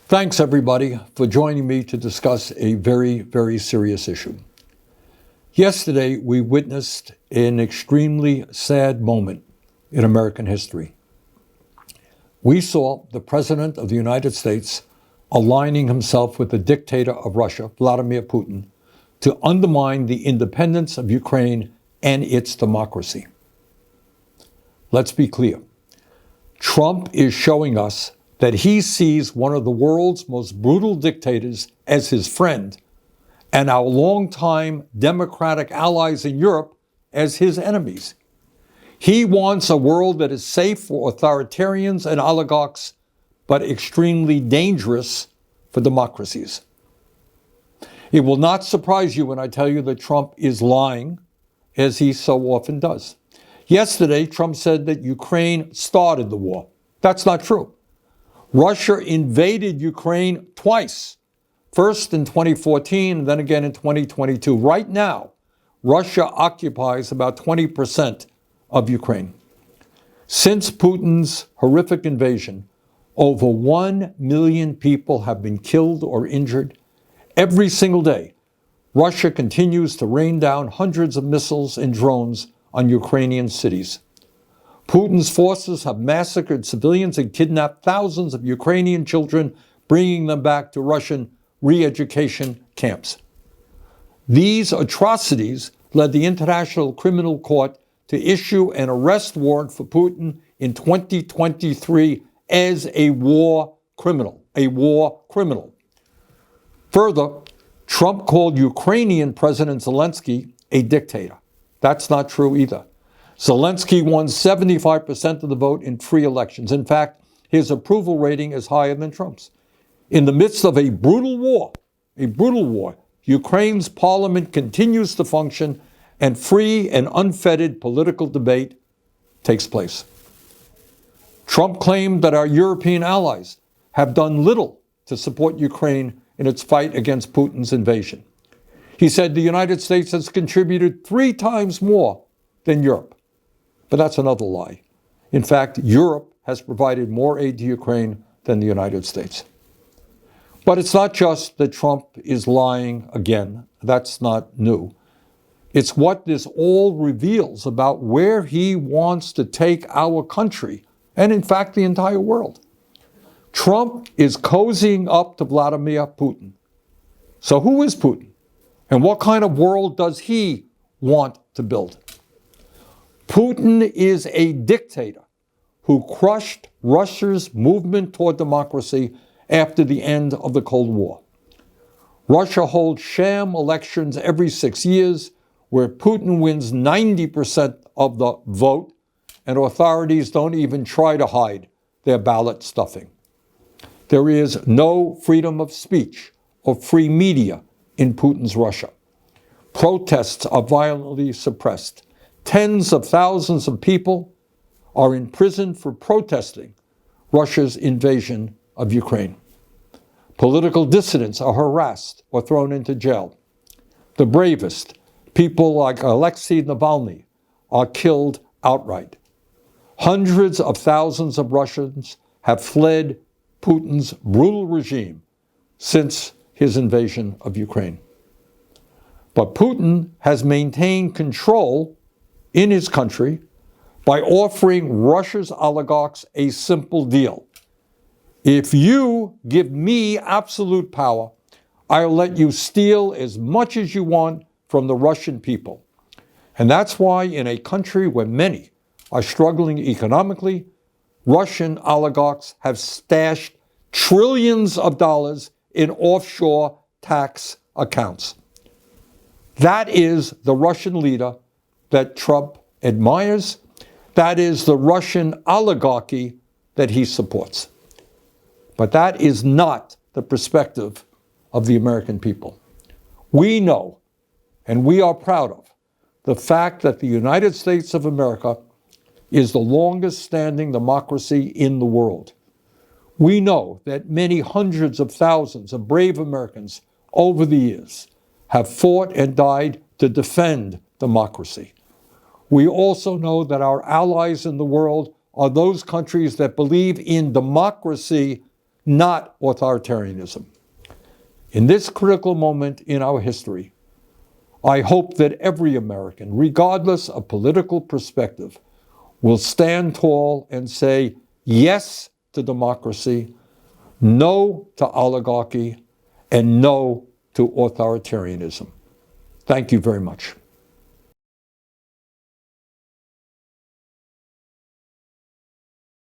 Thanks, everybody, for joining me to discuss a very, very serious issue. Yesterday, we witnessed an extremely sad moment in American history. We saw the President of the United States aligning himself with the dictator of Russia, Vladimir Putin, to undermine the independence of Ukraine and its democracy. Let's be clear. Trump is showing us that he sees one of the world's most brutal dictators as his friend and our longtime democratic allies in Europe as his enemies. He wants a world that is safe for authoritarians and oligarchs, but extremely dangerous for democracies. It will not surprise you when I tell you that Trump is lying, as he so often does. Yesterday, Trump said that Ukraine started the war. That's not true. Russia invaded Ukraine twice, first in 2014, and then again in 2022. Right now, Russia occupies about 20% of Ukraine. Since Putin's horrific invasion, over 1 million people have been killed or injured. Every single day, Russia continues to rain down hundreds of missiles and drones on Ukrainian cities. Putin's forces have massacred civilians and kidnapped thousands of Ukrainian children, bringing them back to Russian re-education camps. These atrocities led the International Criminal Court to issue an arrest warrant for Putin in 2023 as a war criminal. Further, Trump called Ukrainian President Zelensky a dictator. That's not true either. Zelensky won 75% of the vote in free elections. In fact, his approval rating is higher than Trump's. In the midst of a brutal war, Ukraine's parliament continues to function and free and unfettered political debate takes place. Trump claimed that our European allies have done little to support Ukraine in its fight against Putin's invasion. He said the United States has contributed 3 times more than Europe. But that's another lie. In fact, Europe has provided more aid to Ukraine than the United States. But it's not just that Trump is lying again. That's not new. It's what this all reveals about where he wants to take our country, and in fact, the entire world. Trump is cozying up to Vladimir Putin. So who is Putin? And what kind of world does he want to build? Putin is a dictator who crushed Russia's movement toward democracy after the end of the Cold War. Russia holds sham elections every 6 years where Putin wins 90% of the vote, and authorities don't even try to hide their ballot stuffing. There is no freedom of speech or free media in Putin's Russia. Protests are violently suppressed. Tens of thousands of people are imprisoned for protesting Russia's invasion of Ukraine. Political dissidents are harassed or thrown into jail. The bravest, people like Alexei Navalny, are killed outright. Hundreds of thousands of Russians have fled Putin's brutal regime since his invasion of Ukraine. But Putin has maintained control in his country by offering Russia's oligarchs a simple deal. If you give me absolute power, I'll let you steal as much as you want from the Russian people. And that's why in a country where many are struggling economically, Russian oligarchs have stashed trillions of dollars in offshore tax accounts. That is the Russian leader that Trump admires. That is the Russian oligarchy that he supports. But that is not the perspective of the American people. We know, and we are proud of, the fact that the United States of America is the longest standing democracy in the world. We know that many hundreds of thousands of brave Americans over the years have fought and died to defend democracy. We also know that our allies in the world are those countries that believe in democracy not authoritarianism. In this critical moment in our history, I hope that every American, regardless of political perspective, will stand tall and say yes to democracy, no to oligarchy, and no to authoritarianism. Thank you very much.